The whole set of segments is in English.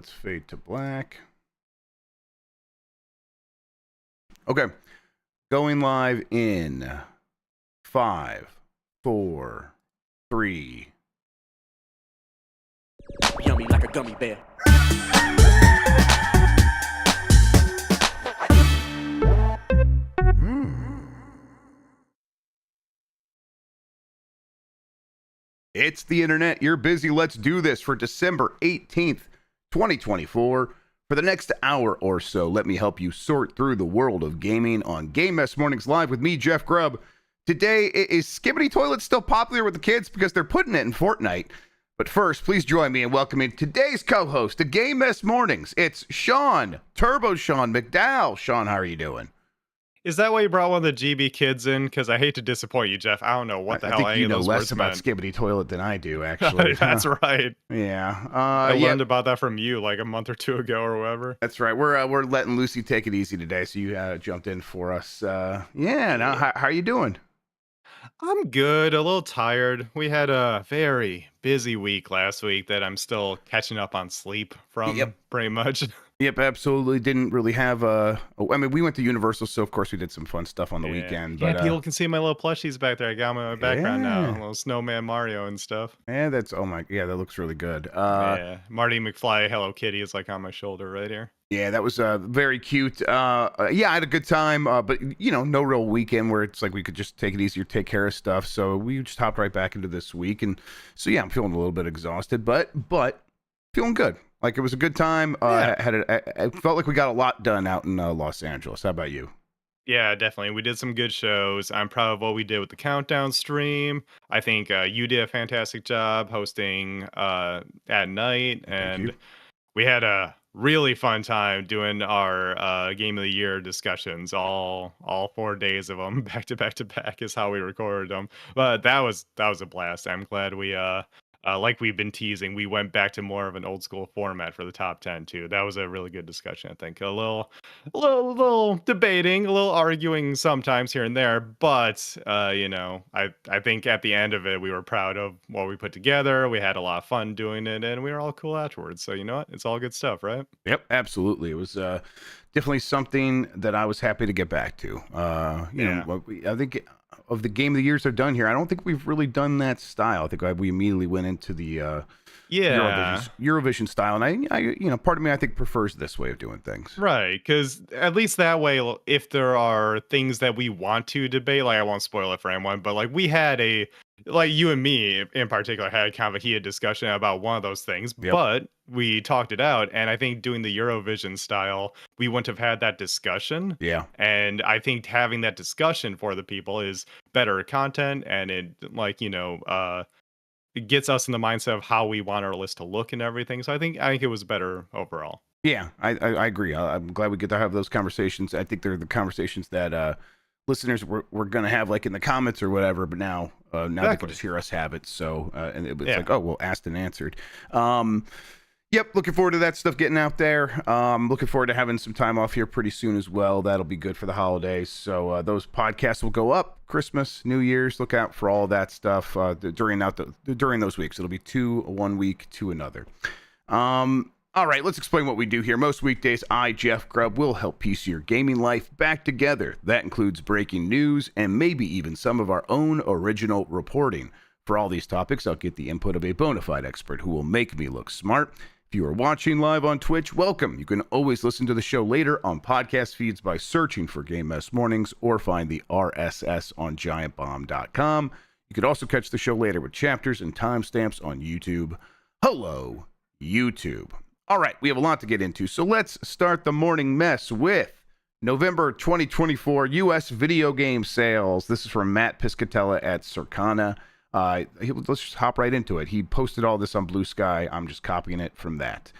let's fade to black. Okay. Going live in 5, 4, 3. Yummy like a gummy bear. It's the internet. You're busy. Let's do this for December 18th, 2024. For the next hour or so, let me help you sort through the world of gaming on Game Mess Mornings Live with me, Jeff Grubb. Today, is Skibidi Toilet still popular with the kids because they're putting it in Fortnite? But first, please join me in welcoming today's co-host to Game Mess Mornings. It's Sean, TurboShawn McDowell. Sean, how are you doing? Is that why you brought one of the GB kids in? Because I hate to disappoint you, Jeff. I don't know what the hell any of those words meant. I think you know less about Skibidi Toilet than I do, actually. That's right. Yeah. I learned about that from you like a month or two ago or whatever. That's right. We're letting Lucy take it easy today, so you jumped in for us. Now, how are you doing? I'm good. A little tired. We had a very busy week last week that I'm still catching up on sleep from, pretty much. Yep, absolutely. Didn't really have I mean, we went to Universal, so of course we did some fun stuff on the weekend. But, people can see my little plushies back there. I got them in my background now. Little snowman Mario and stuff. Yeah, that looks really good. Marty McFly Hello Kitty is like on my shoulder right here. Yeah, that was very cute. I had a good time, but no real weekend where it's like we could just take it easy or take care of stuff. So we just hopped right back into this week, and so I'm feeling a little bit exhausted, but feeling good. Like, it was a good time. I felt like we got a lot done out in Los Angeles. How about you? Yeah, definitely. We did some good shows. I'm proud of what we did with the countdown stream. I think you did a fantastic job hosting at night, and we had a really fun time doing our Game of the Year discussions. All 4 days of them, back to back to back, is how we recorded them. But that was a blast. I'm glad we like we've been teasing, we went back to more of an old school format for the top 10 too. That was a really good discussion. I think a little debating, a little arguing sometimes here and there, but I think at the end of it, we were proud of what we put together. We had a lot of fun doing it, and we were all cool afterwards. So you know what? It's all good stuff, right? Yep, absolutely. It was definitely something that I was happy to get back to. I think of the Game of the Years I've done here, I don't think we've really done that style. I think we immediately went into the Eurovision style, and I part of me I think prefers this way of doing things. Right, because at least that way, if there are things that we want to debate, like I won't spoil it for anyone, but like we had like you and me in particular had kind of a heated discussion about one of those things, but we talked it out, and I think doing the Eurovision style, we wouldn't have had that discussion. Yeah. And I think having that discussion for the people is better content, and it it gets us in the mindset of how we want our list to look and everything. So I think it was better overall. Yeah, I agree. I'm glad we get to have those conversations. I think they're the conversations that listeners we're going to have like in the comments or whatever, but now they can just hear us have it. So, and it was like, oh, well, asked and answered. Yep, looking forward to that stuff getting out there. Looking forward to having some time off here pretty soon as well. That'll be good for the holidays. So those podcasts will go up Christmas, New Year's. Look out for all that stuff during those weeks. It'll be 1 week to another. All right, let's explain what we do here. Most weekdays, I, Jeff Grubb, will help piece your gaming life back together. That includes breaking news and maybe even some of our own original reporting. For all these topics, I'll get the input of a bona fide expert who will make me look smart. If you are watching live on Twitch, welcome. You can always listen to the show later on podcast feeds by searching for Game Mess Mornings or find the RSS on giantbomb.com. You could also catch the show later with chapters and timestamps on YouTube. Hello, YouTube. All right, we have a lot to get into, so let's start the morning mess with November 2024 U.S. video game sales. This is from Matt Piscatella at Circana. Let's just hop right into it. He posted all this on Blue Sky. I'm just copying it from that.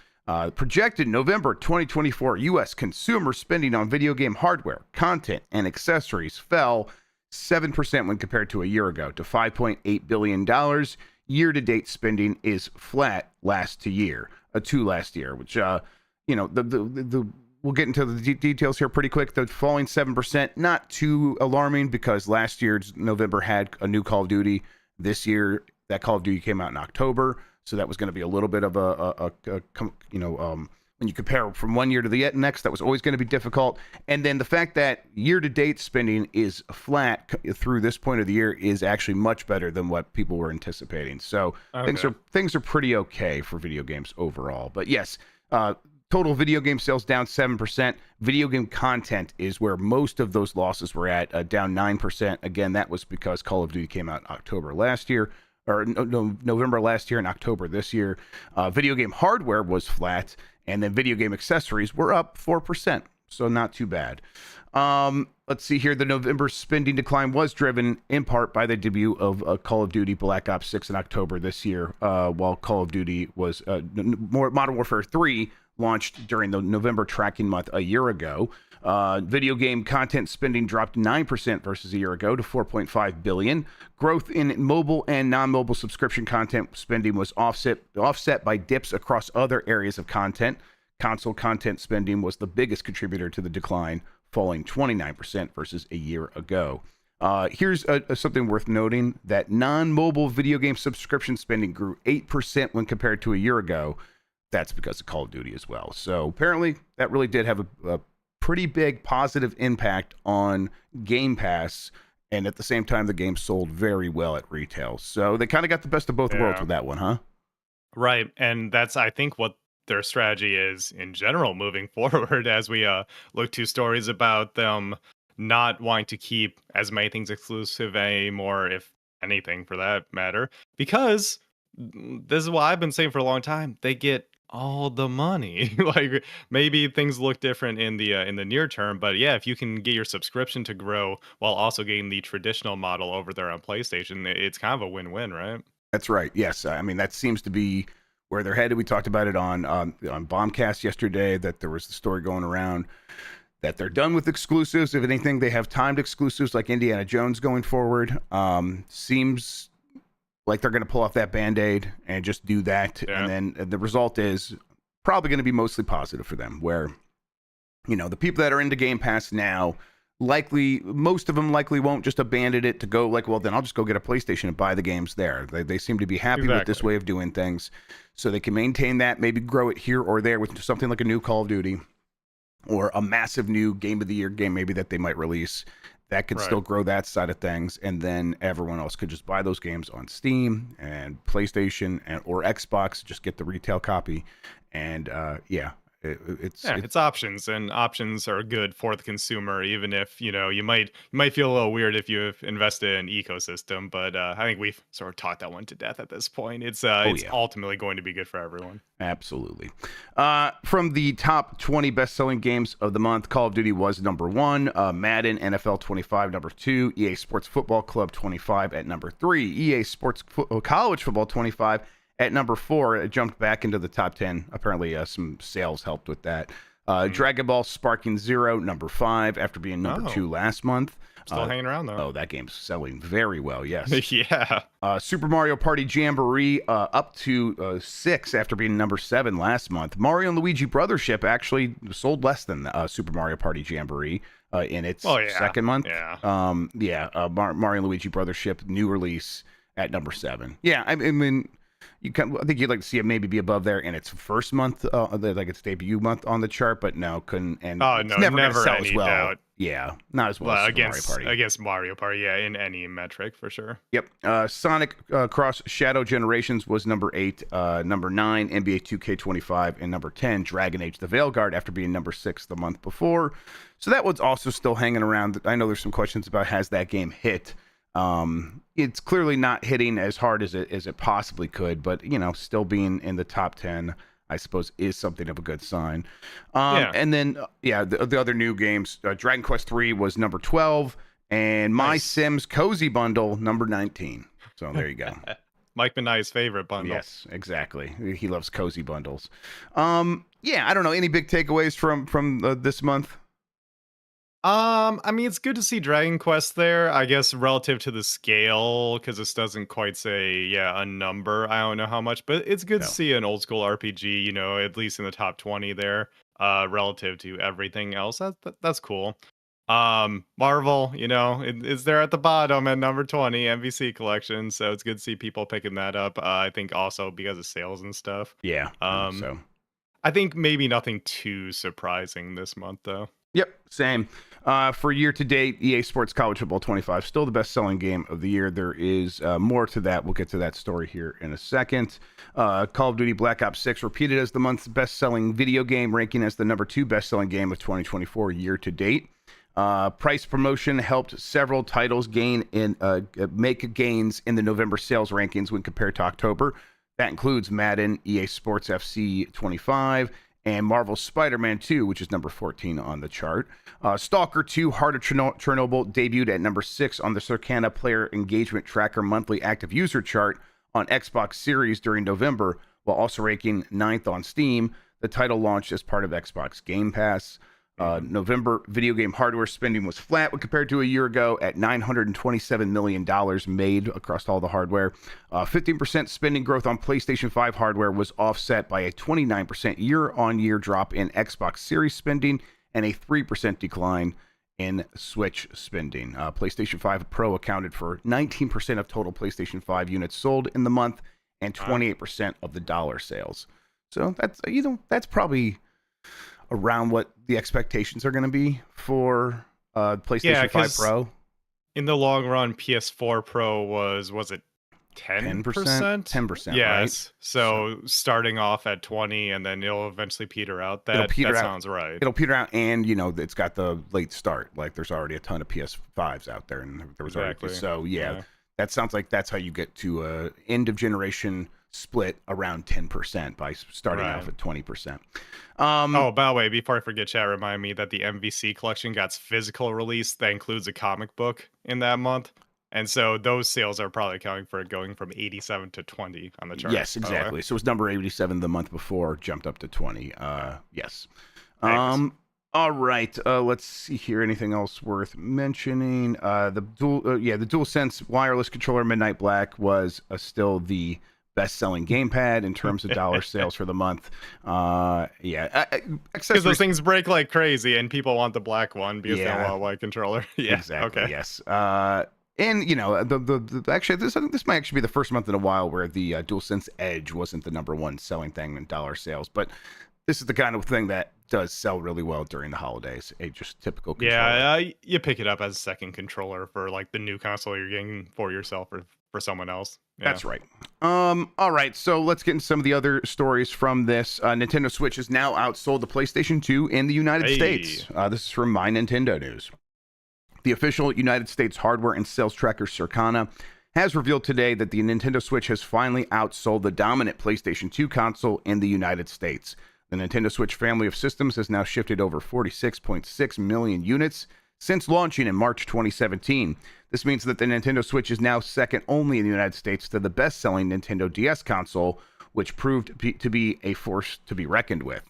Projected November 2024 U.S. consumer spending on video game hardware, content, and accessories fell 7% when compared to a year ago to $5.8 billion. Year-to-date spending is flat last year, which, we'll get into the details here pretty quick. The falling 7%, not too alarming because last year's November had a new Call of Duty. This year, that Call of Duty came out in October. So that was going to be a little bit of when you compare from one year to the next, that was always going to be difficult. And then the fact that year-to-date spending is flat through this point of the year is actually much better than what people were anticipating. So things are pretty okay for video games overall. But yes, total video game sales down 7%. Video game content is where most of those losses were at, down 9%. Again, that was because Call of Duty came out in October last year, or November last year and October this year. Video game hardware was flat. And then video game accessories were up 4%, so not too bad. Let's see here. The November spending decline was driven in part by the debut of Call of Duty Black Ops 6 in October this year, while Call of Duty was Modern Warfare 3 launched during the November tracking month a year ago. Video game content spending dropped 9% versus a year ago to $4.5 billion. Growth in mobile and non-mobile subscription content spending was offset by dips across other areas of content. Console content spending was the biggest contributor to the decline, falling 29% versus a year ago. Here's something worth noting, that non-mobile video game subscription spending grew 8% when compared to a year ago. That's because of Call of Duty as well. So apparently that really did have a pretty big positive impact on Game Pass, and at the same time the game sold very well at retail. So they kind of got the best of both worlds with that one, huh? Right. And that's, I think, what their strategy is in general moving forward, as we look to stories about them not wanting to keep as many things exclusive anymore, if anything for that matter, because this is what I've been saying for a long time. They get all the money. Like, maybe things look different in the near term, but yeah, if you can get your subscription to grow while also getting the traditional model over there on PlayStation, it's kind of a win-win, right? That's right. Yes, I mean that seems to be where they're headed. We talked about it on Bombcast yesterday, that there was the story going around that they're done with exclusives. If anything, they have timed exclusives like Indiana Jones going forward. Seems like they're going to pull off that Band-Aid and just do that. Yeah. And then the result is probably going to be mostly positive for them, where, the people that are into Game Pass now, most of them likely won't just abandon it to go like, well, then I'll just go get a PlayStation and buy the games there. They seem to be happy with this way of doing things, so they can maintain that, maybe grow it here or there with something like a new Call of Duty or a massive new Game of the Year game maybe that they might release. That could still grow that side of things, and then everyone else could just buy those games on Steam and PlayStation or Xbox, just get the retail copy, and it's options, and options are good for the consumer, even if you might feel a little weird if you've invested in an ecosystem, but I think we've sort of taught that one to death at this point. It's ultimately going to be good for everyone. Absolutely. From the top 20 best-selling games of the month, Call of Duty was number 1, Madden NFL 25 number 2, EA Sports Football Club 25 at number 3, EA Sports College Football 25 at number 4. It jumped back into the top 10. Apparently, some sales helped with that. Dragon Ball Sparking Zero, number 5, after being number 2 last month. Still hanging around, though. Oh, that game's selling very well, yes. Yeah. Super Mario Party Jamboree, up to 6 after being number 7 last month. Mario and Luigi Brothership actually sold less than Super Mario Party Jamboree in its second month. Yeah. Mario and Luigi Brothership, new release at number 7. Yeah, I mean... I think you'd like to see it maybe be above there in its first month, like its debut month on the chart, but no, couldn't. And it's never sell as well. Doubt. Yeah, not as well as Mario Party. Against Mario Party, yeah, in any metric for sure. Yep. Sonic Cross Shadow Generations was number 8, number 9, NBA 2K25, and number 10, Dragon Age: The Veilguard, after being number 6 the month before. So that one's also still hanging around. I know there's some questions about has that game hit. It's clearly not hitting as hard as it possibly could, but still being in the top 10, I suppose, is something of a good sign. And then the other new games, Dragon Quest 3 was number 12, and My Sims Cozy Bundle number 19. So there you go. Mike Benai's favorite bundle. Yes, exactly. He loves cozy bundles. I don't know. Any big takeaways from this month? I mean, it's good to see Dragon Quest there, I guess, relative to the scale, because this doesn't quite say, a number. I don't know how much, but it's good to see an old school RPG, at least in the top 20 there, relative to everything else. That's cool. Marvel, is there at the bottom at number 20, MVC collection. So it's good to see people picking that up. I think also because of sales and stuff. Yeah, I think so. I think maybe nothing too surprising this month, though. Yep, same. For year to date, EA Sports College Football 25 still the best-selling game of the year. There is more to that. We'll get to that story here in a second. Call of Duty Black Ops 6 repeated as the month's best-selling video game, ranking as the number 2 best-selling game of 2024 year to date. Price promotion helped several titles make gains in the November sales rankings when compared to October. That includes Madden, EA Sports FC 25, and Marvel's Spider-Man 2, which is number 14 on the chart. Stalker 2 Heart of Chernobyl debuted at number 6 on the Circana Player Engagement Tracker monthly active user chart on Xbox Series during November, while also ranking 9th on Steam. The title launched as part of Xbox Game Pass. November video game hardware spending was flat when compared to a year ago at $927 million made across all the hardware. 15% spending growth on PlayStation 5 hardware was offset by a 29% year-on-year drop in Xbox Series spending and a 3% decline in Switch spending. PlayStation 5 Pro accounted for 19% of total PlayStation 5 units sold in the month and 28% of the dollar sales. So that's probably around what the expectations are going to be for PlayStation 5 Pro. In the long run, PS4 Pro was it 10%? 10%, yes. Right? So starting off at 20 and then it'll eventually peter out. That sounds right. It'll peter out, and it's got the late start. Like there's already a ton of PS5s out there, and there was already so that sounds like that's how you get to a end of generation split around 10% by starting off at 20%. By the way, before I forget, chat, remind me that the MVC collection got its physical release that includes a comic book in that month. And so those sales are probably accounting for it going from 87 to 20 on the chart. Yes, exactly. So it was number 87 the month before, jumped up to 20. Yes. All right. Let's see here. Anything else worth mentioning? The DualSense wireless controller Midnight Black was still the best-selling gamepad in terms of dollar sales for the month. Because those things break like crazy, and people want the black one because they want a white controller. Exactly. Okay. Yes. And actually, this might actually be the first month in a while where the DualSense Edge wasn't the number 1 selling thing in dollar sales, but this is the kind of thing that does sell really well during the holidays. A just typical controller. Yeah, you pick it up as a second controller for like the new console you're getting for yourself or for someone else. Yeah. That's right. All right, so let's get into some of the other stories from this. Nintendo Switch has now outsold the PlayStation 2 in the United States. This is from My Nintendo News. The official United States hardware and sales tracker Circana has revealed today that the Nintendo Switch has finally outsold the dominant PlayStation 2 console in the United States. The Nintendo Switch family of systems has now shifted over 46.6 million units since launching in March 2017. This means that the Nintendo Switch is now second only in the United States to the best-selling Nintendo DS console, which proved to be a force to be reckoned with.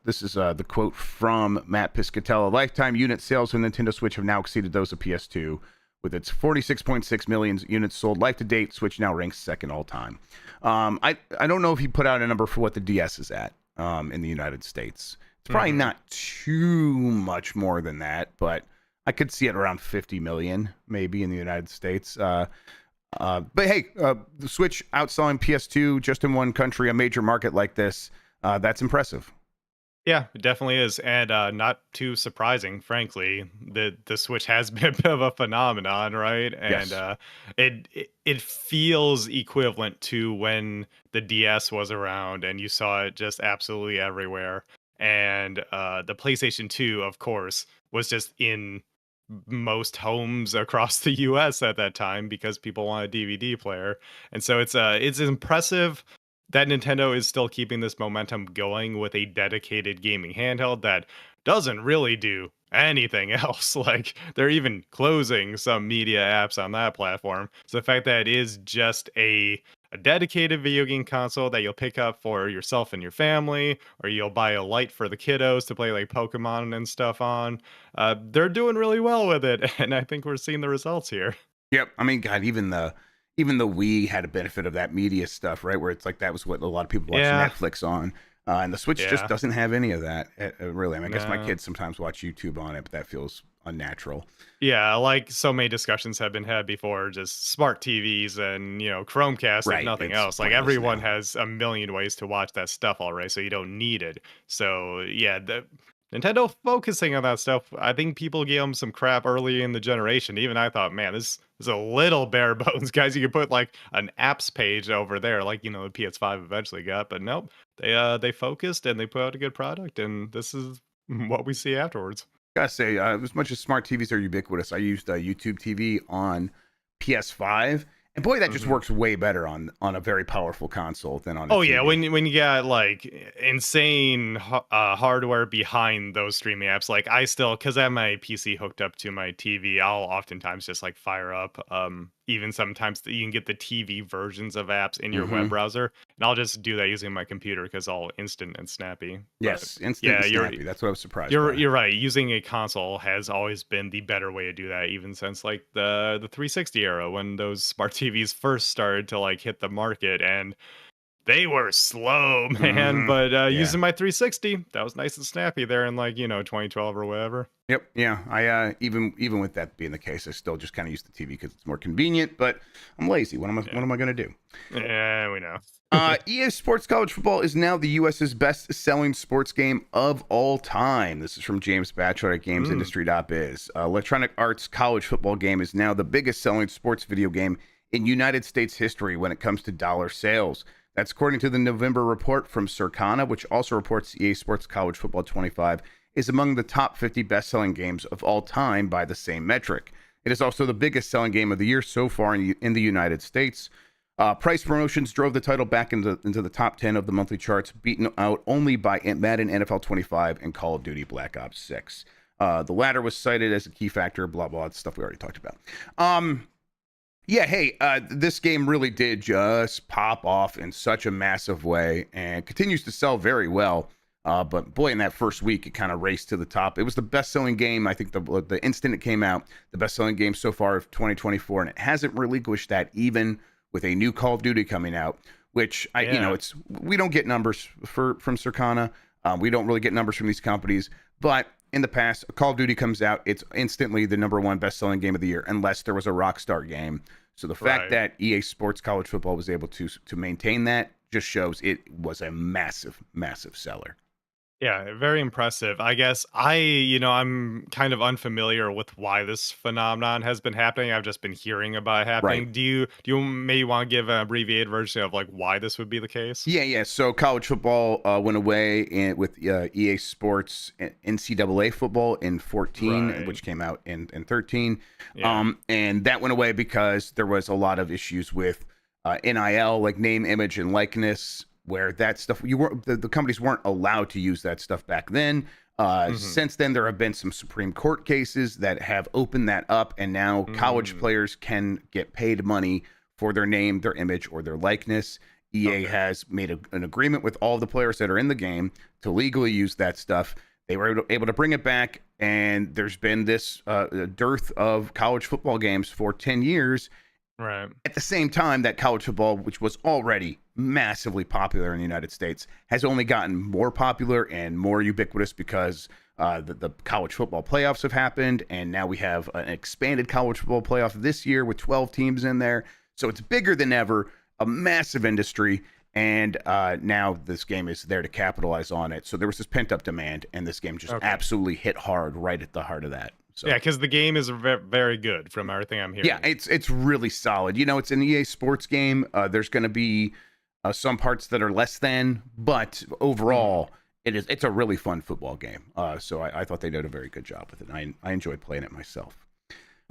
This is the quote from Matt Piscatella. Lifetime unit sales of Nintendo Switch have now exceeded those of PS2. With its 46.6 million units sold life to date, Switch now ranks second all time. I don't know if he put out a number for what the DS is at in the United States. It's probably not too much more than that, but I could see it around 50 million maybe in the United States. But hey, the Switch outselling PS2 just in one country, a major market like this, that's impressive. Yeah, it definitely is. And not too surprising, frankly. The Switch has been a bit of a phenomenon, right? And it feels equivalent to when the DS was around and you saw it just absolutely everywhere. And the PlayStation 2, of course, was just in most homes across the US at that time because people want a DVD player. And so it's impressive that Nintendo is still keeping this momentum going with a dedicated gaming handheld that doesn't really do anything else. Like they're even closing some media apps on that platform. So the fact that it is just a dedicated video game console that you'll pick up for yourself and your family, or you'll buy a light for the kiddos to play like Pokemon and stuff on. They're doing really well with it, and I think we're seeing the results here. Yep. I mean, God, even the Wii had a benefit of that media stuff, right? Where it's like that was what a lot of people watched Netflix on. And the Switch just Yeah. doesn't have any of that, really. I mean, I guess my No. kids sometimes watch YouTube on it, but that feels unnatural. Yeah, like so many discussions have been had before, just smart TVs and Chromecast, if Right. nothing It's else. Like pointless everyone now. has a million ways to watch that stuff already, so you don't need it. So yeah, the Nintendo focusing on that stuff, I think people gave them some crap early in the generation. Even I thought, man, this is a little bare bones, guys. You could put like an apps page over there, like the PS5 eventually got, but nope. They focused and they put out a good product, and this is what we see afterwards. Gotta say, as much as smart TVs are ubiquitous, I used YouTube TV on PS5, and boy, that just Mhm. works way better on a very powerful console than on a Oh yeah, TV. when you got like insane hardware behind those streaming apps, like I still, because I have my PC hooked up to my TV, I'll oftentimes just like fire up. Even sometimes you can get the TV versions of apps in your web Hmm. browser, and I'll just do that using my computer because all instant and snappy. But Yes, instant yeah, and you're snappy. That's what I was surprised you're by. you're right. Using a console has always been the better way to do that, even since like the 360 era when those smart TVs first started to like hit the market, and they were slow, man, Hmm. but, Yeah. using my 360, that was nice and snappy there in, like, 2012 or whatever. Yep. Yeah. I even with that being the case, I still just kind of use the TV because it's more convenient. But I'm lazy. What Yeah. am I gonna do? Yeah, we know. EA Sports College Football is now the U.S.'s best-selling sports game of all time. This is from James Batchelor at Mm, GamesIndustry.biz. Electronic Arts College Football game is now the biggest-selling sports video game in United States history when it comes to dollar sales. That's according to the November report from Circana, which also reports EA Sports College Football 25 is among the top 50 best-selling games of all time by the same metric. It is also the biggest-selling game of the year so far in the United States. Price promotions drove the title back into the top 10 of the monthly charts, beaten out only by Madden NFL 25 and Call of Duty Black Ops 6. The latter was cited as a key factor, blah, blah, stuff we already talked about. Yeah, hey, this game really did just pop off in such a massive way and continues to sell very well. But boy, in that first week, it kind of raced to the top. It was the best-selling game, I think, the instant it came out, the best-selling game so far of 2024, and it hasn't relinquished that even with a new Call of Duty coming out, which yeah. we don't get numbers from Circana. We don't really get numbers from these companies, but in the past, a Call of Duty comes out, it's instantly the number one best-selling game of the year, unless there was a Rockstar game. So the fact Right. that EA Sports College Football was able to maintain that just shows it was a massive, massive seller. Yeah, very impressive. I guess I'm kind of unfamiliar with why this phenomenon has been happening. I've just been hearing about it Right. happening. Do you maybe want to give an abbreviated version of like why this would be the case? Yeah. So college football went away with EA Sports NCAA football in 14, Right. which came out in 13. Yeah. And that went away because there was a lot of issues with NIL, like name, image, and likeness, where that stuff the companies weren't allowed to use that stuff back then. Hmm. Since then, there have been some Supreme Court cases that have opened that up, and now college Mm, players can get paid money for their name, their image, or their likeness. EA okay. has made an agreement with all the players that are in the game to legally use that stuff. They were able to bring it back, and there's been this dearth of college football games for 10 years. Right. At the same time, that college football, which was already massively popular in the United States, has only gotten more popular and more ubiquitous because the college football playoffs have happened, and now we have an expanded college football playoff this year with 12 teams in there. So it's bigger than ever, a massive industry, and now this game is there to capitalize on it. So there was this pent-up demand, and this game just Okay. absolutely hit hard right at the heart of that. So Yeah, because the game is very good from everything I'm yeah, hearing. it's really solid. It's an EA Sports game. There's going to be some parts that are less than, but Mhm. overall, it's a really fun football game. So I thought they did a very good job with it. I enjoyed playing it myself.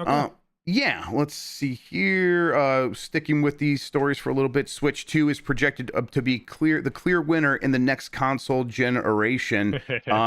Okay. Yeah, let's see here. Sticking with these stories for a little bit, Switch 2 is projected to be the clear winner in the next console generation.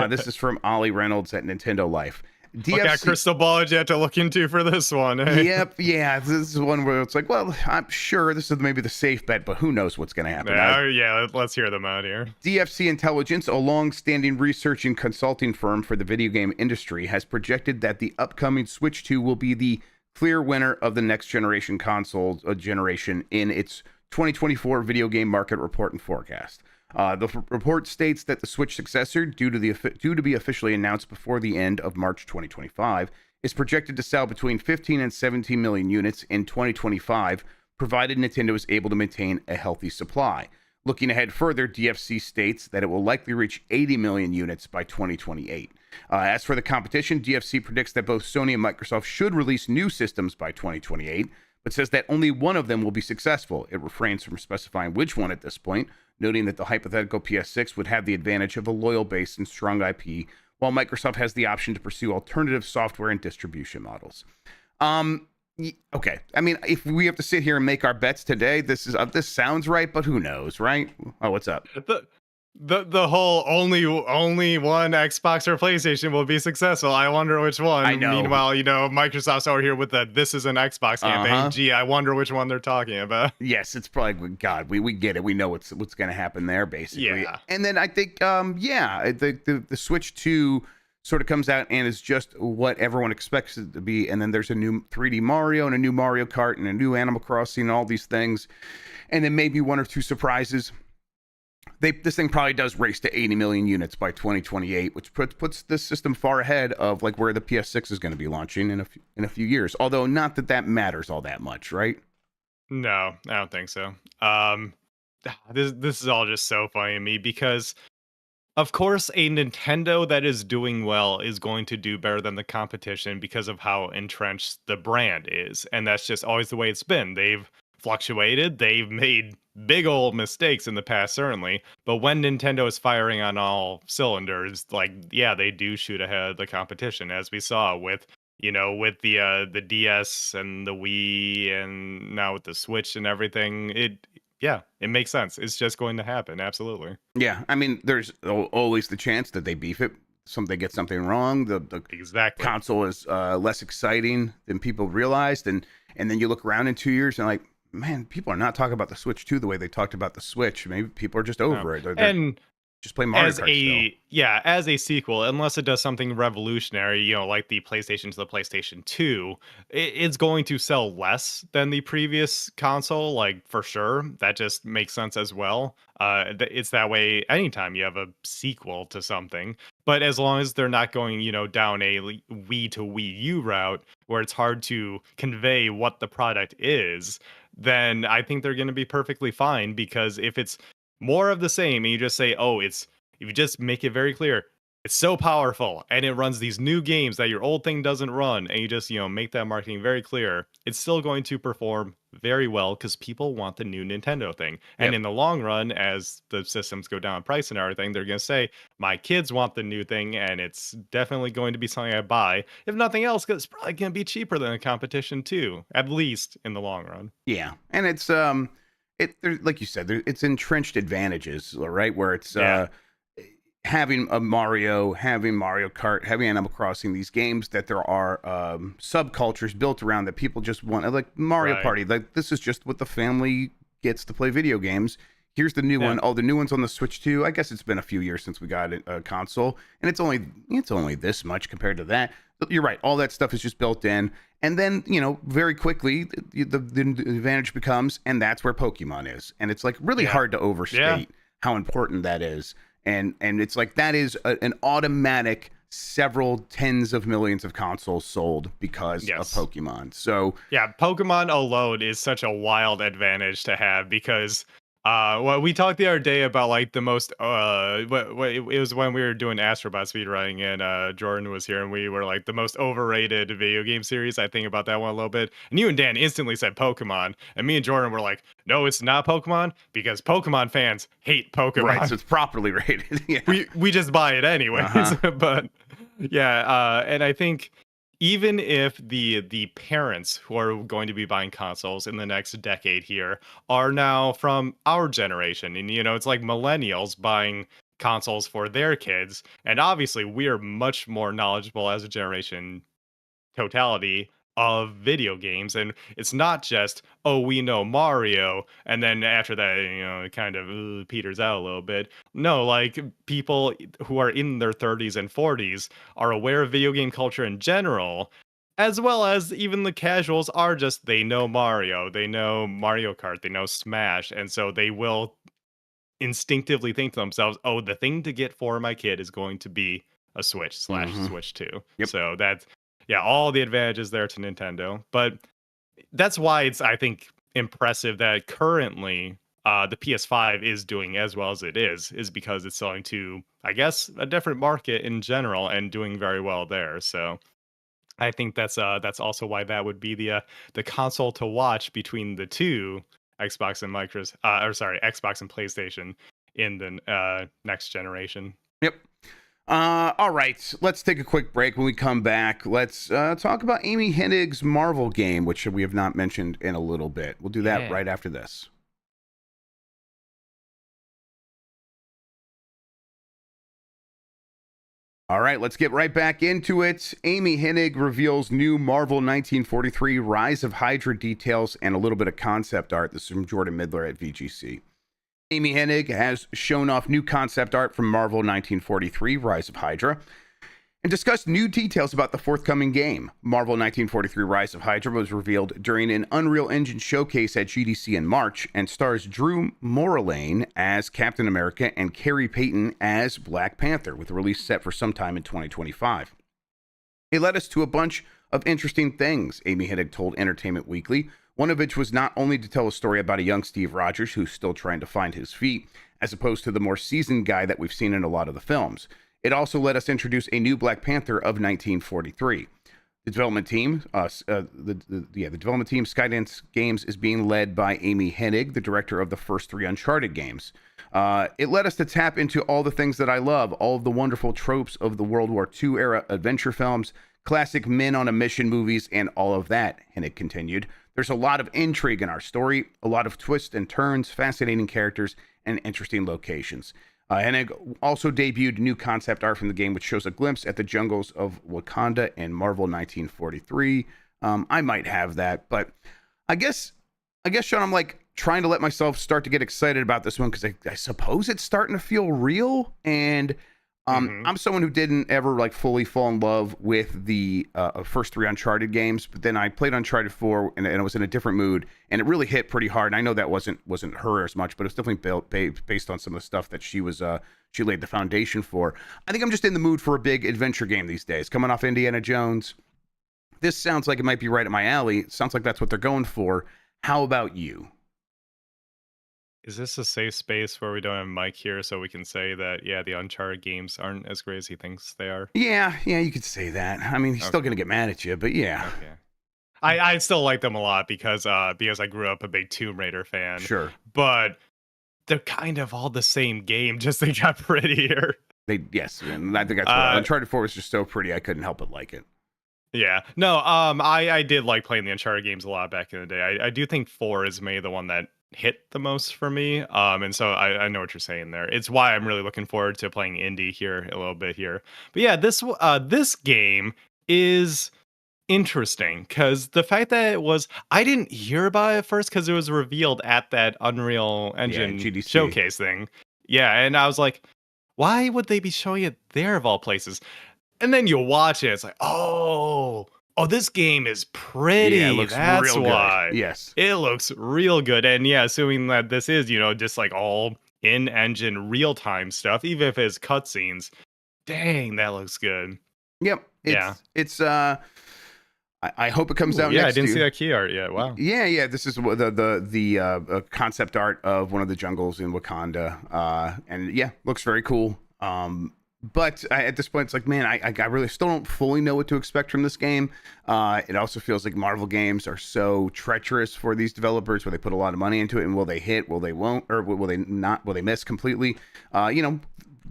This is from Ollie Reynolds at Nintendo Life. What kind of DFC. crystal ball did you have to look into for this one? Eh? Yep, yeah. This is one where it's like, well, I'm sure this is maybe the safe bet, but who knows what's going to happen. Yeah, let's hear them out here. DFC Intelligence, a long-standing research and consulting firm for the video game industry, has projected that the upcoming Switch 2 will be the clear winner of the next generation console generation in its 2024 video game market report and forecast. The report states that the Switch successor, due to be officially announced before the end of March 2025, is projected to sell between 15 and 17 million units in 2025, provided Nintendo is able to maintain a healthy supply. Looking ahead further, DFC states that it will likely reach 80 million units by 2028. As for the competition, DFC predicts that both Sony and Microsoft should release new systems by 2028, but says that only one of them will be successful. It refrains from specifying which one at this point, noting that the hypothetical PS6 would have the advantage of a loyal base and strong IP, while Microsoft has the option to pursue alternative software and distribution models. Okay, I mean, if we have to sit here and make our bets today, this sounds right, but who knows, right? Oh, what's up? The whole only one Xbox or PlayStation will be successsul. I wonder which one. I know. Meanwhile, Microsoft's over here with the "this is an Xbox" campaign. Gee, I wonder which one they're talking about. Yes, it's probably God. We get it. We know what's going to happen there, basically. Yeah. And then I think, the Switch 2 sort of comes out and is just what everyone expects it to be. And then there's a new 3D Mario and a new Mario Kart and a new Animal Crossing and all these things. And then maybe one or two surprises. This thing probably does race to 80 million units by 2028, which puts this system far ahead of like where the PS6 is going to be launching in a few years. Although not that matters all that much, right? No, I don't think so. This is all just so funny to me because, of course, a Nintendo that is doing well is going to do better than the competition because of how entrenched the brand is. And that's just always the way it's been. They've fluctuated. They've made big old mistakes in the past, certainly. But when Nintendo is firing on all cylinders, they do shoot ahead of the competition, as we saw with the DS and the Wii, and now with the Switch and everything. It makes sense. It's just going to happen. Absolutely. Yeah, I mean, there's always the chance that they beef it. They get something wrong. The Exactly. console is less exciting than people realized, and then you look around in 2 years and like, man, people are not talking about the Switch 2 the way they talked about the Switch. Maybe people are just over it. They're just play Mario Kart still. As a sequel, unless it does something revolutionary, like the PlayStation to the PlayStation 2, it's going to sell less than the previous console, like for sure. That just makes sense as well. It's that way anytime you have a sequel to something. But as long as they're not going, down a Wii to Wii U route where it's hard to convey what the product is, then I think they're going to be perfectly fine. Because if it's more of the same and you just say, if you just make it very clear, it's so powerful and it runs these new games that your old thing doesn't run, and you just, make that marketing very clear, it's still going to perform very well because people want the new Nintendo thing. And in the long run, as the systems go down in price and everything, they're going to say, my kids want the new thing, and it's definitely going to be something I buy. If nothing else, because it's probably going to be cheaper than the competition too, at least in the long run. Yeah, and it's like you said, it's entrenched advantages, right? Where it's having a Mario, having Mario Kart, having Animal Crossing, these games that there are subcultures built around that people just want, like Mario Party. Like, this is just what the family gets to play video games. Here's the new one. Oh, the new one's on the Switch too. I guess it's been a few years since we got a console, and it's only this much compared to that. But you're right. All that stuff is just built in. And then, very quickly, the advantage becomes, and that's where Pokemon is. And it's like really hard to overstate how important that is. And it's like that is an automatic several tens of millions of consoles sold because of Pokemon. So yeah, Pokemon alone is such a wild advantage to have because we talked the other day about like the most it was when we were doing Astrobot speedrunning and Jordan was here and we were like the most overrated video game series. I think about that one a little bit, and you and Dan instantly said Pokemon, and me and Jordan were like, no, it's not Pokemon because Pokemon fans hate Pokemon. Right, so it's properly rated. Yeah. We just buy it anyways. But and I think even if the parents who are going to be buying consoles in the next decade here are now from our generation, and it's like millennials buying consoles for their kids, and obviously we are much more knowledgeable as a generation totality of video games, and it's not just we know Mario and then after that it kind of peters out a little bit. No, like people who are in their 30s and 40s are aware of video game culture in general, as well as even the casuals are just, they know Mario, they know Mario Kart, they know Smash, and so they will instinctively think to themselves, "Oh, the thing to get for my kid is going to be a Switch slash Mhm. Switch 2." Yep. So that's yeah, all the advantages there to Nintendo. But that's why it's, I think, impressive that currently the PS5 is doing as well as it is because it's selling to, I guess, a different market in general and doing very well there. So I think that's also why that would be the console to watch between the two Xbox and Xbox and PlayStation in the next generation. Yep. All right, let's take a quick break. When we come back, let's talk about Amy Hennig's Marvel game, which we have not mentioned in a little bit. We'll do that right after this. All right, let's get right back into it. Amy Hennig reveals new Marvel 1943 Rise of Hydra details and a little bit of concept art. This is from Jordan Midler at VGC. Amy Hennig has shown off new concept art from Marvel 1943 Rise of Hydra and discussed new details about the forthcoming game. Marvel 1943 Rise of Hydra was revealed during an Unreal Engine showcase at GDC in March and stars Drew Morlane as Captain America and Carrie Payton as Black Panther, with a release set for sometime in 2025. It led us to a bunch of interesting things, Amy Hennig told Entertainment Weekly, one of which was not only to tell a story about a young Steve Rogers who's still trying to find his feet, as opposed to the more seasoned guy that we've seen in a lot of the films. It also let us introduce a new Black Panther of 1943. The development team, the development team, Skydance Games, is being led by Amy Hennig, the director of the first 3 Uncharted games. It led us to tap into all the things that I love, all of the wonderful tropes of the World War II era adventure films, classic men on a mission movies, and all of that, Hennig continued. There's a lot of intrigue in our story, a lot of twists and turns, fascinating characters, and interesting locations. Hennig also debuted new concept art from the game, which shows a glimpse at the jungles of Wakanda in Marvel 1943. I might have that, but I guess, Sean, I'm like trying to let myself start to get excited about this one because I suppose it's starting to feel real. And I'm someone who didn't ever like fully fall in love with the first 3 Uncharted games, but then I played Uncharted 4 and I was in a different mood, and it really hit pretty hard. And I know that wasn't her as much, but it's definitely built based on some of the stuff that she laid the foundation for. I think I'm just in the mood for a big adventure game these days. Coming off Indiana Jones, this sounds like it might be right up my alley. It sounds like that's what they're going for. How about you? Is this a safe space where we don't have Mike here so we can say that, yeah, the Uncharted games aren't as great as he thinks they are? Yeah, you could say that. I mean, he's still going to get mad at you, but yeah. Okay. I still like them a lot because I grew up a big Tomb Raider fan. Sure. But they're kind of all the same game, just they got prettier. Yes, and I think that's what Uncharted 4 was just so pretty I couldn't help but like it. Yeah. No, I did like playing the Uncharted games a lot back in the day. I do think 4 is maybe the one that hit the most for me. And so I know what you're saying there. It's why I'm really looking forward to playing indie here a little bit here. But yeah, this game is interesting because the fact that I didn't hear about it at first because it was revealed at that Unreal Engine GDC showcase thing. Yeah, and I was like, why would they be showing it there of all places? And then you watch it, it's like, oh, this game is pretty. Yeah, it looks That's real why. good. Yes. It looks real good. And yeah, assuming that this is, just like all in-engine real-time stuff, even if it's cutscenes, dang, that looks good. Yep. It's I hope it comes out next next I didn't year. see that key art yet. Wow. Yeah. This is the concept art of one of the jungles in Wakanda. And yeah, looks very cool. But at this point, it's like, man, I really still don't fully know what to expect from this game. It also feels like Marvel games are so treacherous for these developers, where they put a lot of money into it, and will they hit? Will they won't? Or will they not? Will they miss completely? The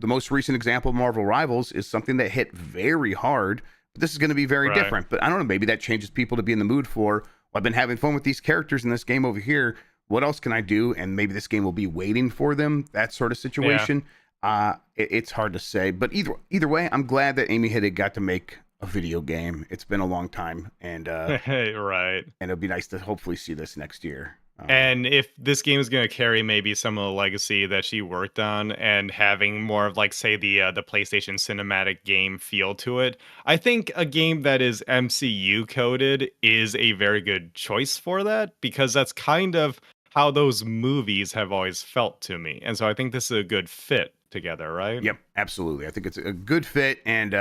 most recent example of Marvel Rivals is something that hit very hard. But this is going to be very different. But I don't know. Maybe that changes people to be in the mood for, well, I've been having fun with these characters in this game over here. What else can I do? And maybe this game will be waiting for them. That sort of situation. Yeah. It's hard to say, but either way, I'm glad that Amy Hennig got to make a video game. It's been a long time, and right. And it'll be nice to hopefully see this next year. And if this game is going to carry maybe some of the legacy that she worked on, and having more of like, say, the PlayStation cinematic game feel to it, I think a game that is MCU coded is a very good choice for that, because that's kind of how those movies have always felt to me. And so I think this is a good fit together, right? Yep, absolutely. I think it's a good fit and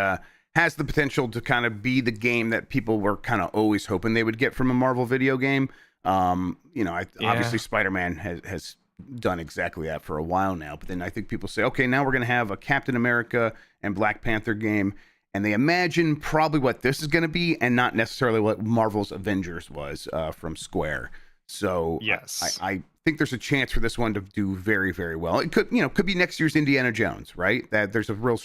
has the potential to kind of be the game that people were kind of always hoping they would get from a Marvel video game. Obviously Spider-Man has done exactly that for a while now, but then I think people say, okay, now we're going to have a Captain America and Black Panther game, and they imagine probably what this is going to be and not necessarily what Marvel's Avengers was from Square. So yes, I think there's a chance for this one to do very, very well. It could be next year's Indiana Jones, right? That there's a real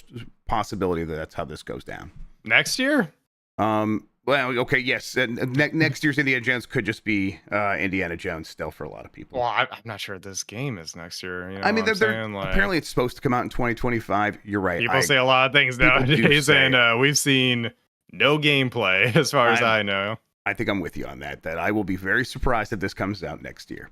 possibility that that's how this goes down. Next year? Well, okay, yes. Next year's Indiana Jones could just be Indiana Jones still for a lot of people. Well, I'm not sure this game is next year. You know I mean, like, apparently it's supposed to come out in 2025. You're right. People say a lot of things nowadays, and we've seen no gameplay as far as I know. I think I'm with you on that I will be very surprised if this comes out next year.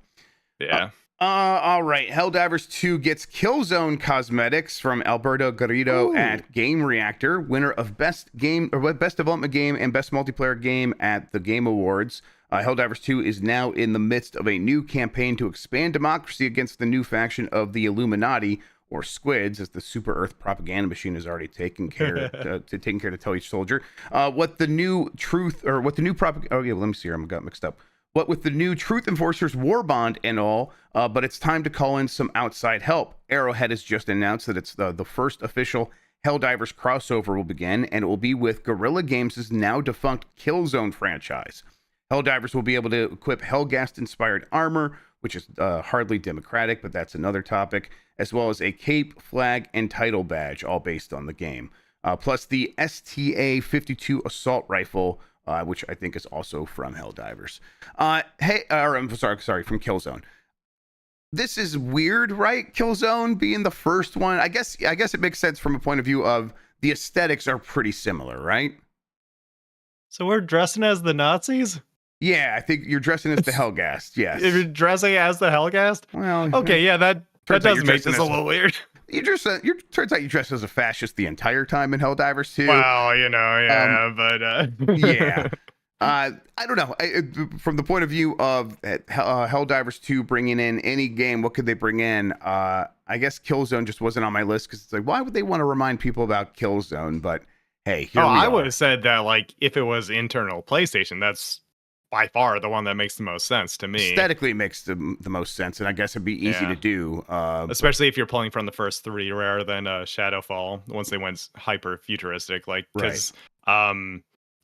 Yeah. All right. Helldivers 2 gets Killzone cosmetics from Alberto Garrido at Game Reactor, winner of Best Development Game and Best Multiplayer Game at the Game Awards. Helldivers 2 is now in the midst of a new campaign to expand democracy against the new faction of the Illuminati, or Squids, as the Super Earth propaganda machine is already taking care to tell each soldier what the new Truth Enforcers War Bond and all, but it's time to call in some outside help. Arrowhead has just announced that it's the first official Helldivers crossover will begin, and it will be with Guerrilla Games' now defunct Killzone franchise. Helldivers will be able to equip Hellghast-inspired armor, which is hardly democratic, but that's another topic, as well as a cape, flag, and title badge, all based on the game. Plus the STA-52 assault rifle, which I think is also from Helldivers. From Killzone. This is weird, right? Killzone being the first one. I guess it makes sense from a point of view of the aesthetics are pretty similar, right? So we're dressing as the Nazis? Yeah, I think you're dressing as the Hellghast. Yes. If you're dressing as the Hellghast? Well, okay, yeah, that does make this a little weird. Turns out you dress as a fascist the entire time in Helldivers 2. Well, but yeah. I don't know. From the point of view of Helldivers 2 bringing in any game, what could they bring in? I guess Killzone just wasn't on my list because it's like, why would they want to remind people about Killzone? But hey, I would have said that like if it was internal PlayStation, that's by far the one that makes the most sense to me. Aesthetically, it makes the most sense, and I guess it'd be easy to do. Especially if you're pulling from the first three rather than Shadowfall, once they went hyper futuristic. Like, because,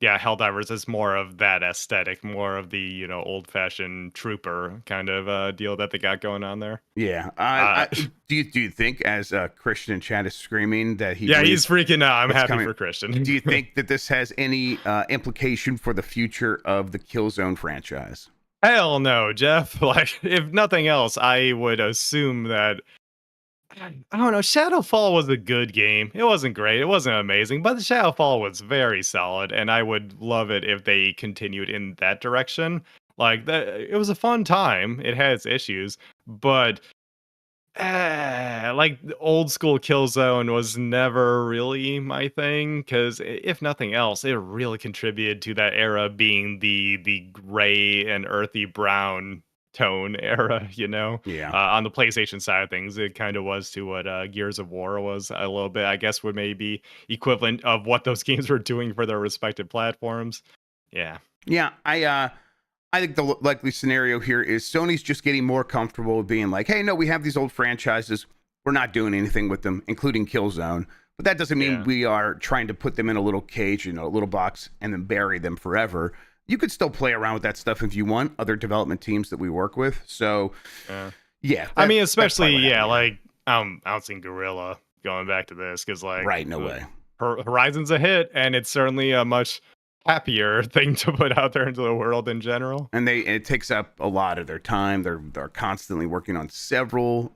Helldivers is more of that aesthetic, more of the, old-fashioned trooper kind of deal that they got going on there. Yeah. Do you think, as Christian in chat is screaming, that he's freaking out. I'm happy for Christian. Do you think that this has any implication for the future of the Killzone franchise? Hell no, Jeff. Like, if nothing else, I would assume that, I don't know, Shadowfall was a good game. It wasn't great. It wasn't amazing, but the Shadowfall was very solid, and I would love it if they continued in that direction. Like, it was a fun time. It had its issues, but like the old school Killzone was never really my thing, because if nothing else, it really contributed to that era being the gray and earthy brown tone era, on the PlayStation side of things. It kind of was to what Gears of War was a little bit, I guess, would maybe equivalent of what those games were doing for their respective platforms. I think the likely scenario here is Sony's just getting more comfortable with being like, hey, no, we have these old franchises, we're not doing anything with them, including Killzone, but that doesn't mean we are trying to put them in a little cage, a little box, and then bury them forever. You could still play around with that stuff if you want, other development teams that we work with. So, I mean, especially, like, I'm seeing Guerrilla going back to this, because, like, right, no way. Horizon's a hit, and it's certainly a much happier thing to put out there into the world in general. And it takes up a lot of their time. They're constantly working on several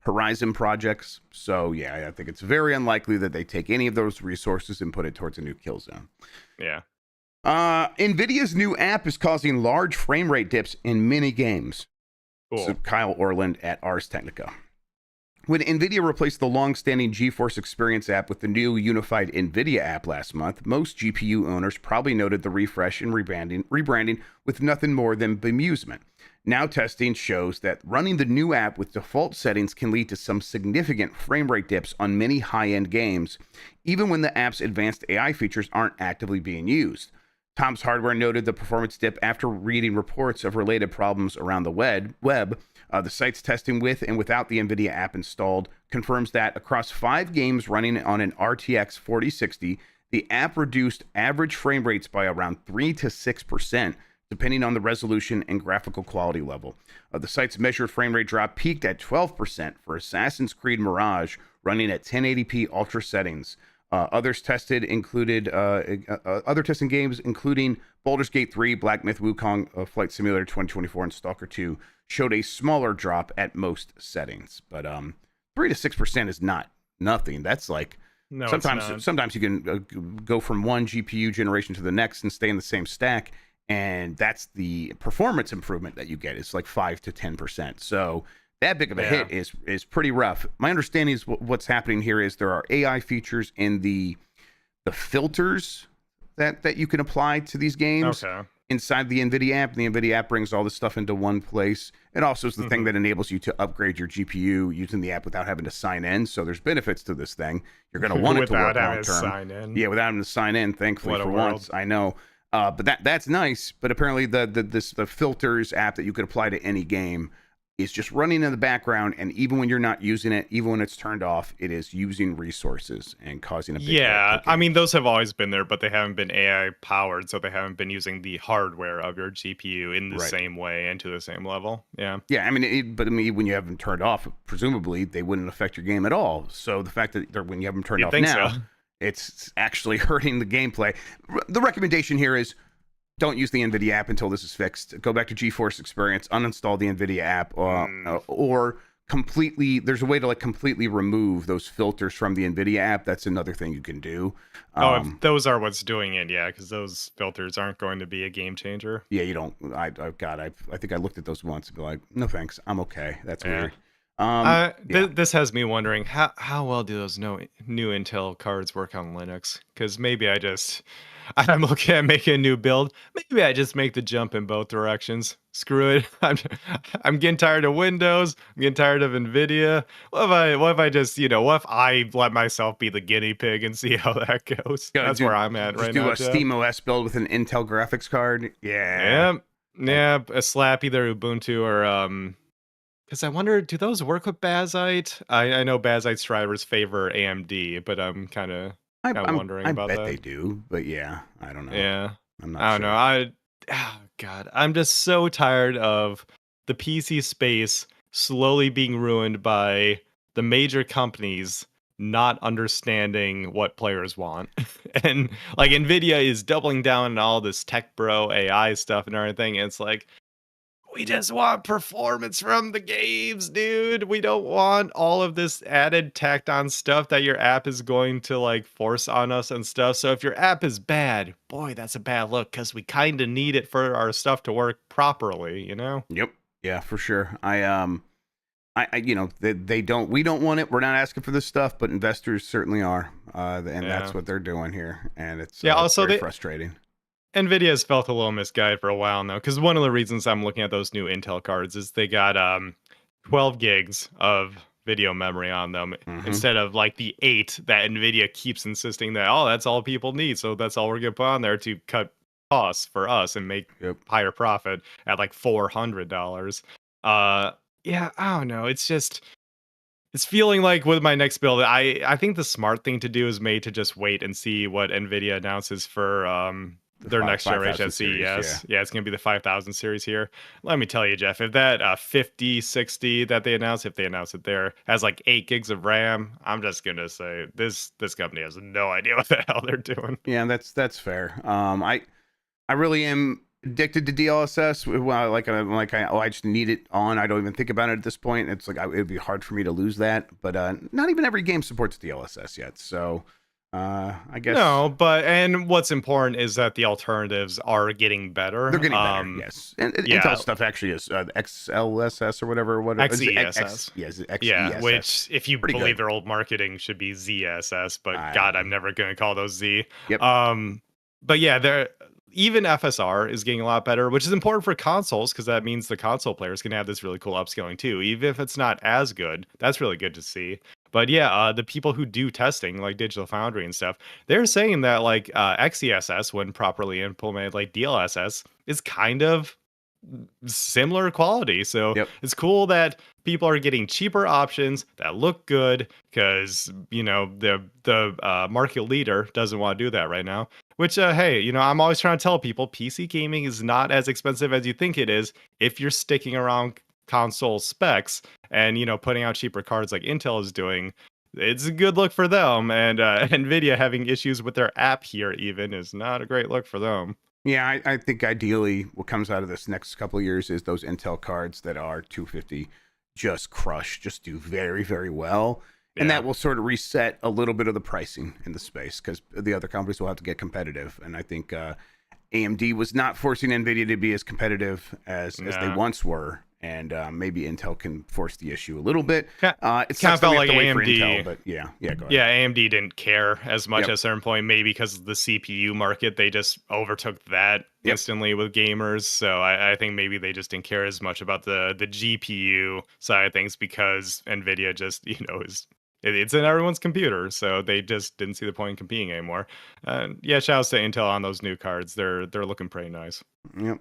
Horizon projects. So, I think it's very unlikely that they take any of those resources and put it towards a new Killzone. Yeah. Nvidia's new app is causing large frame rate dips in many games. Cool. So Kyle Orland at Ars Technica. When Nvidia replaced the long-standing GeForce Experience app with the new unified Nvidia app last month, most GPU owners probably noted the refresh and rebranding with nothing more than bemusement. Now testing shows that running the new app with default settings can lead to some significant frame rate dips on many high-end games, even when the app's advanced AI features aren't actively being used. Tom's Hardware noted the performance dip after reading reports of related problems around the web. The site's testing with and without the Nvidia app installed confirms that across 5 games running on an RTX 4060, the app reduced average frame rates by around 3 to 6%, depending on the resolution and graphical quality level. The site's measured frame rate drop peaked at 12% for Assassin's Creed Mirage, running at 1080p ultra settings. Other testing games, including Baldur's Gate 3, Black Myth Wukong, Flight Simulator 2024, and Stalker 2, showed a smaller drop at most settings. But 3 to 6% is not nothing. That's like sometimes you can go from one GPU generation to the next and stay in the same stack, and that's the performance improvement that you get. It's like 5 to 10%. So that big of a hit is pretty rough. My understanding is what's happening here is there are AI features in the filters that you can apply to these games inside the Nvidia app. The Nvidia app brings all this stuff into one place. It also is the thing that enables you to upgrade your GPU using the app without having to sign in. So there's benefits to this thing. You're going to want it to work long term. Yeah, without having to sign in. Thankfully for once, I know. But that's nice. But apparently the filters app that you could apply to any game is just running in the background, and even when you're not using it, even when it's turned off, it is using resources and causing a big I mean, those have always been there, but they haven't been AI powered, so they haven't been using the hardware of your GPU in the same way and to the same level. Yeah, I mean, but when you have them turned off, presumably they wouldn't affect your game at all. So the fact that when you have them turned off now, it's actually hurting the gameplay. The recommendation here is, don't use the Nvidia app until this is fixed. Go back to GeForce Experience, uninstall the Nvidia app, or completely. There's a way to completely remove those filters from the Nvidia app. That's another thing you can do. If those are what's doing it, because those filters aren't going to be a game changer. Yeah, you don't. I think I looked at those once and be like, no thanks, I'm okay. That's weird. This has me wondering how well do those new Intel cards work on Linux? Because maybe I'm looking at making a new build. Maybe I just make the jump in both directions. Screw it. I'm getting tired of Windows. I'm getting tired of Nvidia. What if I just, what if I let myself be the guinea pig and see how that goes? That's where I'm at right now. Do a Steam OS build with an Intel graphics card. Yeah. A slap either Ubuntu or because I wonder, do those work with Bazite? I know Bazite's drivers favor AMD, but I'm kind of wondering about that. I bet they do, but yeah, I don't know. Yeah, I'm not I don't know. God, I'm just so tired of the PC space slowly being ruined by the major companies not understanding what players want. And like Nvidia is doubling down on all this tech bro AI stuff and everything. And it's like, we just want performance from the games, dude. We don't want all of this added tacked on stuff that your app is going to force on us and stuff. So if your app is bad, boy, that's a bad look, because we kind of need it for our stuff to work properly, Yep. Yeah, for sure. They don't. We don't want it. We're not asking for this stuff, but investors certainly are, and that's what they're doing here, and it's also very frustrating. Nvidia has felt a little misguided for a while now, because one of the reasons I'm looking at those new Intel cards is they got 12 gigs of video memory on them instead of the 8 that Nvidia keeps insisting that, that's all people need, so that's all we're gonna put on there to cut costs for us and make higher profit at $400. I don't know. It's feeling like with my next build, I think the smart thing to do is to just wait and see what Nvidia announces for their next generation at CES. Series, it's going to be the 5000 series here. Let me tell you, Jeff, if that 5060 that they announced, if they announce it there, has 8 gigs of RAM, I'm just going to say this company has no idea what the hell they're doing. Yeah, that's fair. I really am addicted to DLSS. Well, I just need it on. I don't even think about it at this point. It's it'd be hard for me to lose that. But not even every game supports DLSS yet, so I guess no. And what's important is that the alternatives are getting better. They're getting better, yes. And Intel stuff actually is XLSS or whatever. XESS. XESS. Which, if you believe their old marketing, should be ZSS. But God, I'm never going to call those Z. Yep. But yeah, they're. even FSR is getting a lot better, which is important for consoles because that means the console players can have this really cool upscaling too. Even if it's not as good, that's really good to see. But yeah, the people who do testing, like Digital Foundry and stuff, they're saying that like XeSS, when properly implemented, like DLSS, is kind of similar quality. So Yep. it's cool that people are getting cheaper options that look good because the market leader doesn't want to do that right now. Which hey, I'm always trying to tell people PC gaming is not as expensive as you think it is if you're sticking around console specs and putting out cheaper cards like Intel is doing. It's a good look for them, and Nvidia having issues with their app here even is not a great look for them. Yeah, I think ideally what comes out of this next couple of years is those Intel cards that are 250 just crush, just do very, very well. And that will sort of reset a little bit of the pricing in the space because the other companies will have to get competitive. And I think AMD was not forcing Nvidia to be as competitive as they once were. And maybe Intel can force the issue a little bit. It sucks that we have to wait for Intel, but go ahead. Yeah, AMD didn't care as much at a certain point, maybe because of the CPU market. They just overtook that instantly with gamers. So I think maybe they just didn't care as much about the GPU side of things because Nvidia just, it's in everyone's computer. So they just didn't see the point in competing anymore. Yeah, shout out to Intel on those new cards. They're looking pretty nice. Yep.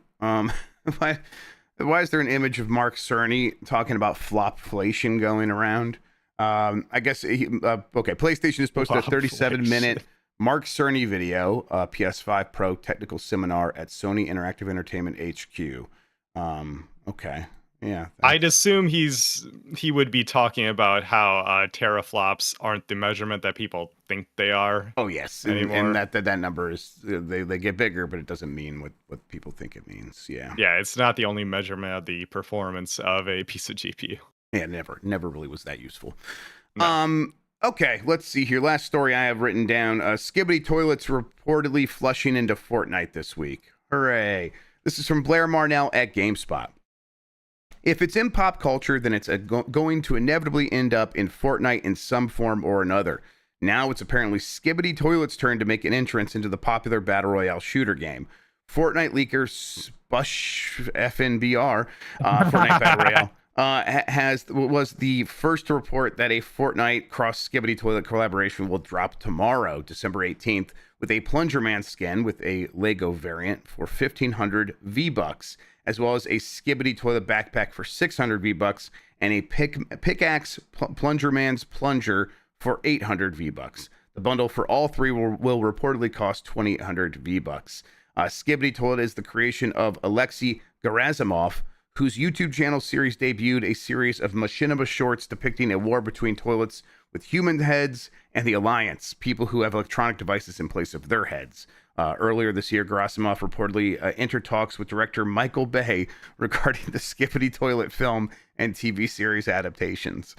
Why is there an image of Mark Cerny talking about flopflation going around? I guess, PlayStation has posted a 37-minute Mark Cerny video, PS5 Pro technical seminar at Sony Interactive Entertainment HQ. Okay. Yeah. I'd assume he would be talking about how teraflops aren't the measurement that people think they are. Oh yes, and that number is they get bigger, but it doesn't mean what people think it means. Yeah. Yeah, it's not the only measurement of the performance of a piece of GPU. Yeah, never really was that useful. No. Okay, let's see here. Last story I have written down: Skibidi toilets reportedly flushing into Fortnite this week. Hooray! This is from Blair Marnell at GameSpot. If it's in pop culture, then it's going to inevitably end up in Fortnite in some form or another. Now it's apparently Skibidi Toilet's turn to make an entrance into the popular Battle Royale shooter game. Fortnite leaker Spush FNBR, Fortnite Battle Royale, was the first to report that a Fortnite cross Skibidi Toilet collaboration will drop tomorrow, December 18th, with a Plunger Man skin with a Lego variant for 1,500 V-Bucks, as well as a Skibidi Toilet backpack for 600 V-Bucks and a pickaxe Plunger Man's plunger for 800 V-Bucks. The bundle for all three will reportedly cost 2,800 V-Bucks. Skibidi Toilet is the creation of Alexei Gerasimov, whose YouTube channel series debuted a series of machinima shorts depicting a war between toilets with human heads and the Alliance, people who have electronic devices in place of their heads. Earlier this year, Gerasimov reportedly entered talks with director Michael Bay regarding the Skibidi Toilet film and TV series adaptations.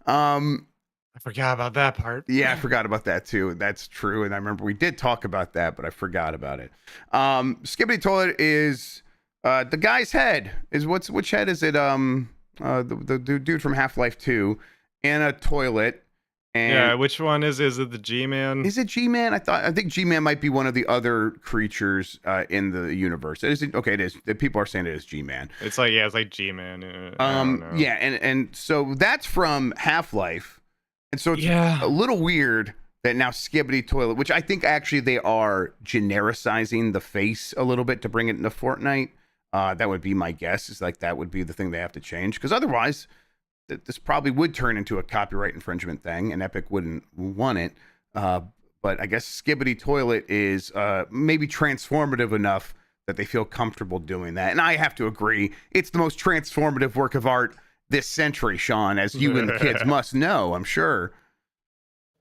I forgot about that part. Yeah, I forgot about that too. That's true. And I remember we did talk about that, but I forgot about it. Skibidi Toilet is the guy's head. Which head is it? The dude from Half-Life 2 in a toilet. And yeah, which one is it the G-Man? Is it G-Man? I think G-Man might be one of the other creatures in the universe. It is. The people are saying it is G-Man. It's like G-Man. Yeah, and so that's from Half-Life. And so it's a little weird that now Skibidi Toilet, which I think actually they are genericizing the face a little bit to bring it into Fortnite. That would be my guess, is like that would be the thing they have to change, because otherwise this probably would turn into a copyright infringement thing, and Epic wouldn't want it. But I guess Skibidi Toilet is maybe transformative enough that they feel comfortable doing that. And I have to agree, it's the most transformative work of art this century, Sean, as you and the kids must know, I'm sure.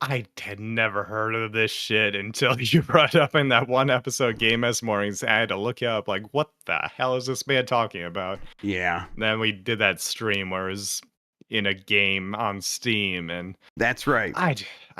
I had never heard of this shit until you brought it up in that one episode, Game S Mornings. I had to look it up, like, what the hell is this man talking about? Yeah. And then we did that stream where it was in a game on Steam, and that's right. I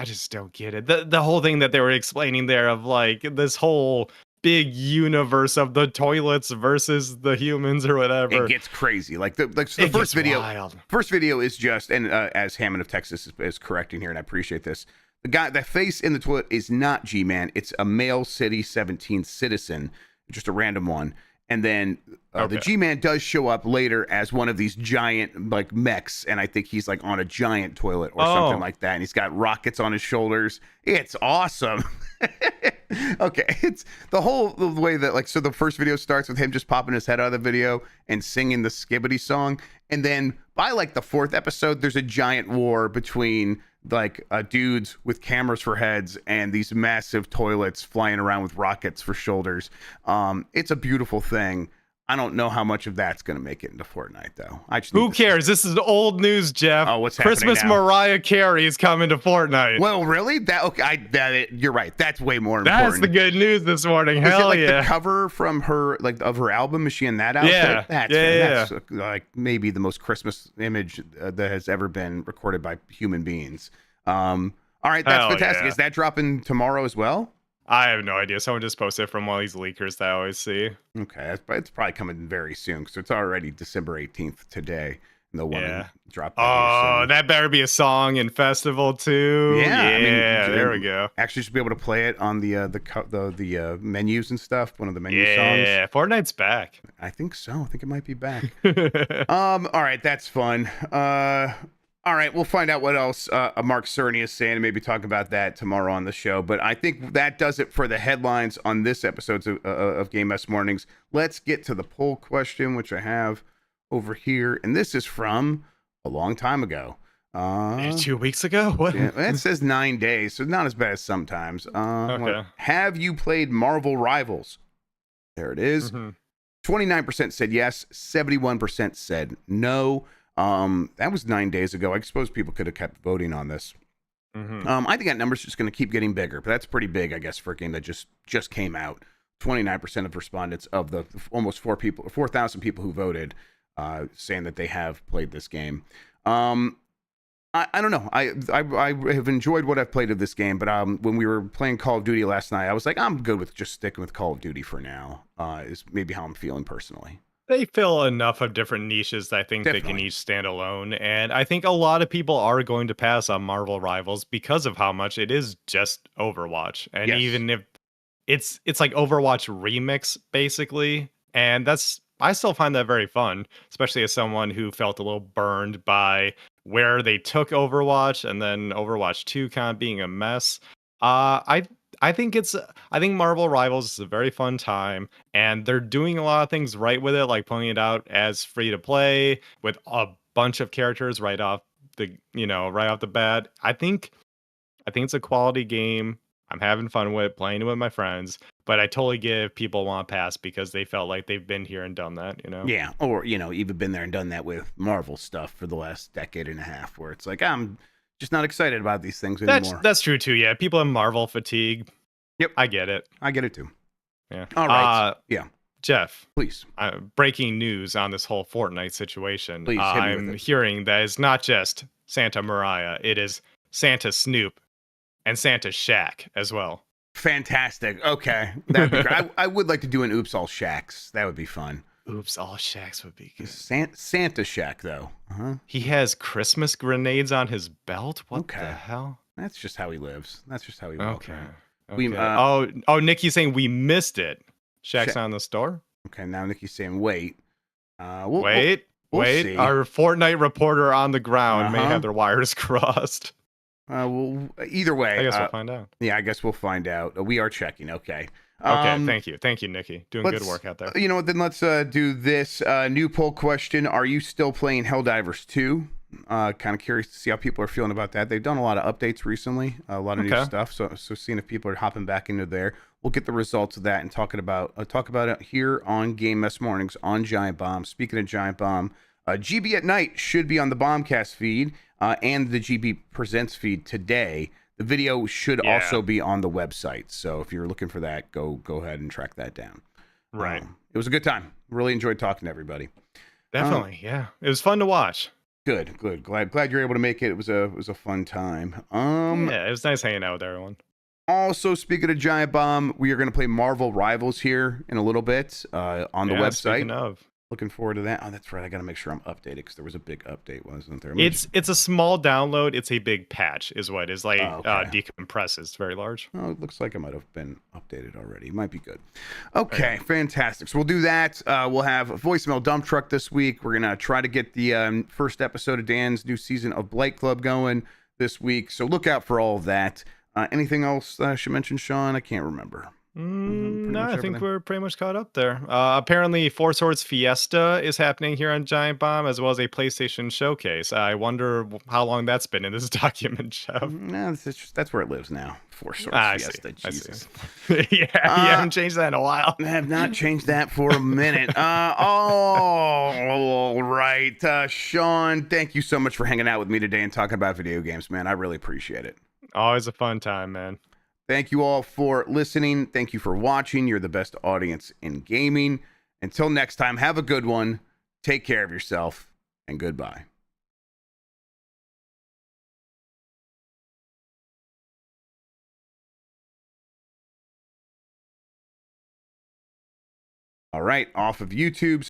just don't get it. The whole thing that they were explaining there of like this whole big universe of the toilets versus the humans or whatever. It gets crazy. Like the first video. Wild. First video is just, and as Hammond of Texas is correcting here, and I appreciate this. The guy, that face in the toilet is not G-Man. It's a male City 17 citizen. just a random one. And then the Okay. G-Man does show up later as one of these giant like mechs, and I think he's like on a giant toilet or something like that, and he's got rockets on his shoulders. It's awesome. Okay, it's the way that like, so the first video starts with him just popping his head out of the video and singing the Skibidi song, and then by like the 4th episode, there's a giant war between like dudes with cameras for heads and these massive toilets flying around with rockets for shoulders. It's a beautiful thing. I don't know how much of that's going to make it into Fortnite, though. I just Who cares? This is old news, Jeff. Oh, what's happening Christmas now? Mariah Carey is coming to Fortnite. Well, really? You're right. That's way more That's important. the good news this morning. Is it Hell like yeah. the cover from her, like of her album? Is she in that outfit? Yeah. That's like maybe the most Christmas image that has ever been recorded by human beings. All right, that's Hell fantastic. yeah. Is that dropping tomorrow as well? I have no idea. Someone just posted it from one of these leakers that I always see. Okay, it's probably coming very soon. So it's already December 18th today. And they'll want to drop that here Oh, soon. that better be a song in festival too. Yeah, I mean, there we go. Actually, should be able to play it on the menus and stuff. One of the menu songs. Yeah, Fortnite's back. I think so. I think it might be back. All right, that's fun. All right, we'll find out what else Mark Cerny is saying and maybe talk about that tomorrow on the show. But I think that does it for the headlines on this episode of Game Mess Mornings. Let's get to the poll question, which I have over here. And this is from a long time ago. 2 weeks ago? What? Yeah, it says 9 days, so not as bad as sometimes. Okay. Have you played Marvel Rivals? There it is. 29% said yes, 71% said no. That was 9 days ago. I suppose people could have kept voting on this. I think that number's just going to keep getting bigger, but that's pretty big, I guess, for a game that just came out. 29% of respondents of the almost 4,000 people who voted, saying that they have played this game. I don't know. I have enjoyed what I've played of this game, but when we were playing Call of Duty last night, I was like, I'm good with just sticking with Call of Duty for now. Is maybe how I'm feeling personally. They fill enough of different niches that I think they can each stand alone. And I think a lot of people are going to pass on Marvel Rivals because of how much it is just Overwatch. And even if it's like Overwatch remix, basically. And I still find that very fun, especially as someone who felt a little burned by where they took Overwatch and then Overwatch 2 kind of being a mess. I think Marvel Rivals is a very fun time, and they're doing a lot of things right with it, like putting it out as free to play with a bunch of characters right off the bat. I think it's a quality game. I'm having fun with it, playing it with my friends, but I totally get if people want to pass because they felt like they've been here and done that, Yeah, or even been there and done that with Marvel stuff for the last decade and a half, where it's like I'm just not excited about these things anymore. That's true too. Yeah, people have Marvel fatigue. Yep, I get it. I get it too. Yeah. All right. Yeah. Jeff, please. Breaking news on this whole Fortnite situation. Please, I'm hearing that it's not just Santa Mariah; it is Santa Snoop and Santa Shaq as well. Fantastic. Okay, that'd be great. I would like to do an Oops All Shacks. That would be fun. Oops All Shacks would be good. Santa Shack though. He has Christmas grenades on his belt. What the hell? That's just how he lives. That's just how he walks. Okay. Nikki's saying we missed it. Shaq's not in the store. Okay, now Nikki's saying wait. Wait. See. Our Fortnite reporter on the ground may have their wires crossed. Well, either way, I guess we'll find out. Yeah, I guess we'll find out. We are checking. Okay. Okay. Thank you, Nikki. Doing good work out there. You know what? Then let's do this new poll question. Are you still playing Helldivers 2? Kind of curious to see how people are feeling about that. They've done a lot of updates recently, a lot of new stuff. So seeing if people are hopping back into there. We'll get the results of that and talk about it here on Game Mess Mornings on Giant Bomb. Speaking of Giant Bomb, GB at Night should be on the Bombcast feed and the GB Presents feed today. The video should also be on the website. So if you're looking for that, go ahead and track that down. Right. It was a good time. Really enjoyed talking to everybody. Definitely. Yeah. It was fun to watch. Good. Glad you're able to make it. It was a fun time. Yeah, it was nice hanging out with everyone. Also, speaking of Giant Bomb, we are going to play Marvel Rivals here in a little bit on the website. Speaking of. Looking forward to that. Oh, that's right. I got to make sure I'm updated because there was a big update, wasn't there? It's a small download. It's a big patch, is what is like okay. decompresses. It's very large. Oh, it looks like it might have been updated already. It might be good. Okay, fantastic. So we'll do that. We'll have a voicemail dump truck this week. We're gonna try to get the first episode of Dan's new season of Blight Club going this week. So look out for all of that. Anything else I should mention, Sean? I can't remember. No, I think we're pretty much caught up there. Apparently, Four Swords Fiesta is happening here on Giant Bomb, as well as a PlayStation showcase. I wonder how long that's been in this document, Jeff. No, that's where it lives now. Four Swords Fiesta. Jesus. Yeah, you haven't changed that in a while. I have not changed that for a minute. All right. Sean, thank you so much for hanging out with me today and talking about video games, man. I really appreciate it. Always a fun time, man. Thank you all for listening. Thank you for watching. You're the best audience in gaming. Until next time, have a good one. Take care of yourself, and goodbye. All right, off of YouTube.